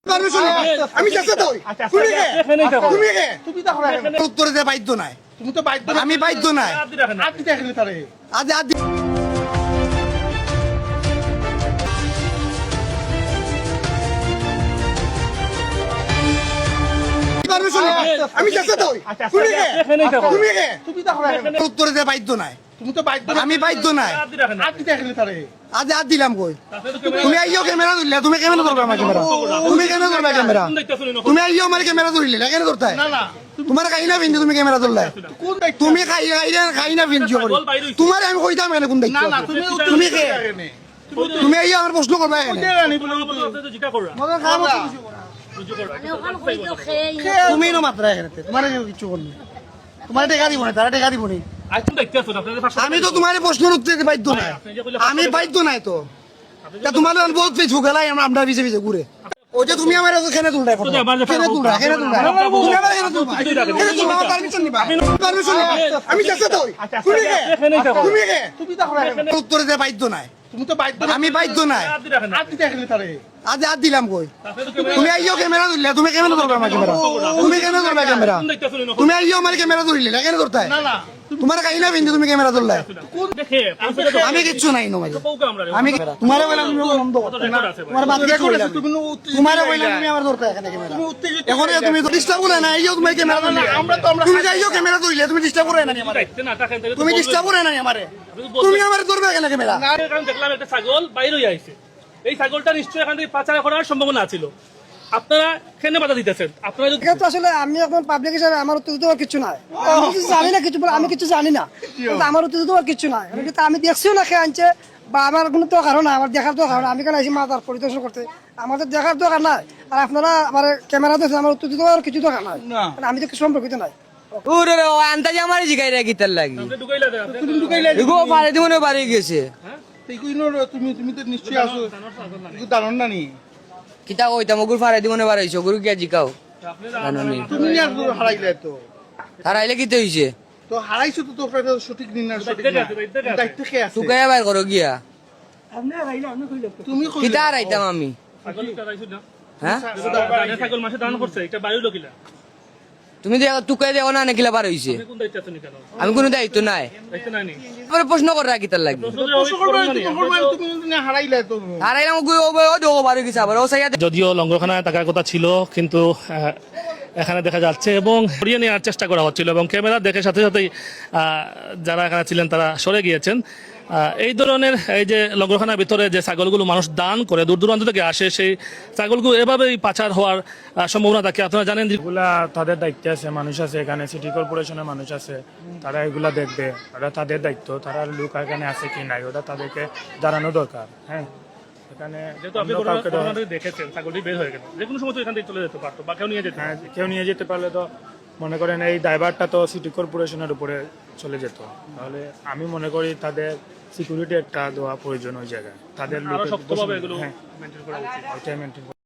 আমি উত্তরে যে বাধ্য নাই, তুমি তো বাধ্য, আমি বাধ্য নাই। আমি উত্তরে যে বাধ্য নাই, তুমি তো বাধ্য, আমি বাধ্য নাই। আজ হাত দিলাম কই? তুমি আইও ক্যামেরা ধরলে, তুমি ক্যামেরা ধরবে আমার ক্যামেরা, তুমি কেন ধরবে ক্যামেরা? তুমি আইও আমার ক্যামেরা ধরলে না, কেন ধরতে? তোমার খাই না ভিন্দি, তুমি ক্যামেরা ধরলে, তুমি খাই না ভিন্দি করি। তোমার আমি কইতাম কেন কোন দায়িত্ব? তুমি কে? তুমি আইও আমার প্রশ্ন করবে কেন? তুমি নো মাত্রা এখানে, তোমার কিছু করনি, তোমার টেকা দিব না, তারা টেকা দিব নি। আমি তো তোমার প্রশ্নের উত্তর দিতে বাধ্য নাই, আমি বাধ্য নাই তো। তোমার বহুত পিছু গেলাই আমরা পিছে পিছে ঘুরে। ওই যে তুমি আমার খেনে তুলটা, খেনে তুলটা, খেনে তুলটা, তুমি আমার খেনে তুলবা, খেনে তুলবা, আমার পারমিশন নিবা, পারমিশন নিবা। আমি চেষ্টা তো, তুমি কে? তুমি কে? উত্তরে যে বাধ্য নাই, তুমি তো বাধ্য, আমি বাধ্য নাই। আজ হাত দিলাম কই? তুমি আইও ক্যামেরা ধরলে, তুমি ক্যামেরা ধরবে আমার ক্যামেরা, তুমি কেন ধরবে ক্যামেরা? তুমি আইও আমার ক্যামেরা ধরলে না, কেন ধরতে? তোমার খাই না ভিন্দি, তুমি ক্যামেরা ধরলে, আমি কিচ্ছু নাই নো ভাই। আমি তোমারে বললাম তুমি বন্ধ করতে, তোমার বাদ দিয়ে কইলাম, তোমারে বললাম তুমি আমার ধরতে এখানে ক্যামেরা। এখন তুমি তো ডিস্টার্ব করে না, আইও তুমি ক্যামেরা ধরলে, তুমি যাইও ক্যামেরা ধরলে, তুমি ডিস্টার্ব করে না আমারে, তুমি ডিস্টার্ব করে না আমারে, তুমি আমার ধরবে এখানে ক্যামেরা। কারণ দেখলাম একটা ছাগল বাইরে হয়ে আইছে, এই ছাগলটা নিশ্চয়ই এখান থেকে পাচার করার সম্ভাবনা ছিল, আপনারা কেন বাধা দিতেছেন? আপনারা তো আসলে আমি এখন পাবলিক হিসাবে আমার উত্তর দেওয়ার কিছু নাই, আমি কিছু জানি না, কিছু বলে আমি কিছু জানি না, আমার উত্তর দেওয়ার কিছু নাই। কিন্তু আমি দেখছিও না খেয়ে আনছে, বা আমার কোনো তো কারণ নাই, আমার দেখার তো কারণ, আমি কেন আইসি মাতার পরিদর্শন করতে, আমার তো দেখার দরকার নাই। আর আপনারা আমার ক্যামেরা দেখছেন, আমার উত্তর দেওয়ার কিছু দরকার নাই, আমি তো কিছু সম্পর্কিত নাই। আন্দাজে আমার জিগাই রাখি তার লাগি বাড়ি গেছে তুমি তো নিশ্চয়ই আসো, জানো না নি কিতা কইতাম ওগুর ফারাই দিব না বাড়াইছো ওগুর গিয়া জিকাও তুমি আর হারাইলে তো, হারাইলে কিতে হইছে তো হারাইছো তো, তোর সঠিক নির্ণয় সঠিক দায়িত্ব কে আছে? তুকাইয়া বাইর করো গিয়া, তুমি কিতা হারাইতাম আমি? হ্যাঁ ছাগল মাসে দান করছে, এটা বাইরে লোকিলা, তুমি তুকাই দেখো না নাকিলা বার হইছে, আমি কোনো দায়িত্ব নাই। প্রশ্ন করে রাখি তার লাগি, হারাইলাম বাড়ি গেছে আবার ও সাইয়া। যদিও লঙ্গরখানায় থাকার কথা ছিল, কিন্তু এখানে দেখা যাচ্ছে এবং সরিয়ে নেওয়ার চেষ্টা করা হচ্ছিল, এবং ক্যামেরা দেখে সাথে সাথেই যারা এখানে ছিলেন তারা সরে গিয়েছেন। এই ধরনের এই যে লঙ্গরখানার ভিতরে যে ছাগলগুলো মানুষ দান করে দূর দূরান্ত থেকে আসে, সেই ছাগলগুলো এভাবেই পাচার হওয়ার সম্ভাবনা থাকে। আপনারা জানেন এগুলা তাদের দায়িত্ব আছে, মানুষ আছে এখানে, সিটি কর্পোরেশনের মানুষ আছে, তারা এগুলা দেখবে, ওটা তাদের দায়িত্ব। তারা লোক এখানে আছে কি নাই ওটা তাদেরকে জানানো দরকার। হ্যাঁ, এখানে দেখেছেন ছাগলটি বের হয়ে গেল, যে কোনো সময় তো এখান থেকে চলে যেতে পারতো, বা কেউ নিয়ে যেতে, হ্যাঁ কেউ নিয়ে যেতে পারলে তো মনে করেন এই ড্রাইভারটা তো সিটি কর্পোরেশনের উপরে চলে যেত। তাহলে আমি মনে করি তাদের সিকিউরিটি একটা দেওয়া প্রয়োজন ওই জায়গায়, তাদের লোক। শক্তভাবে এগুলো মেনটেন করা উচিত।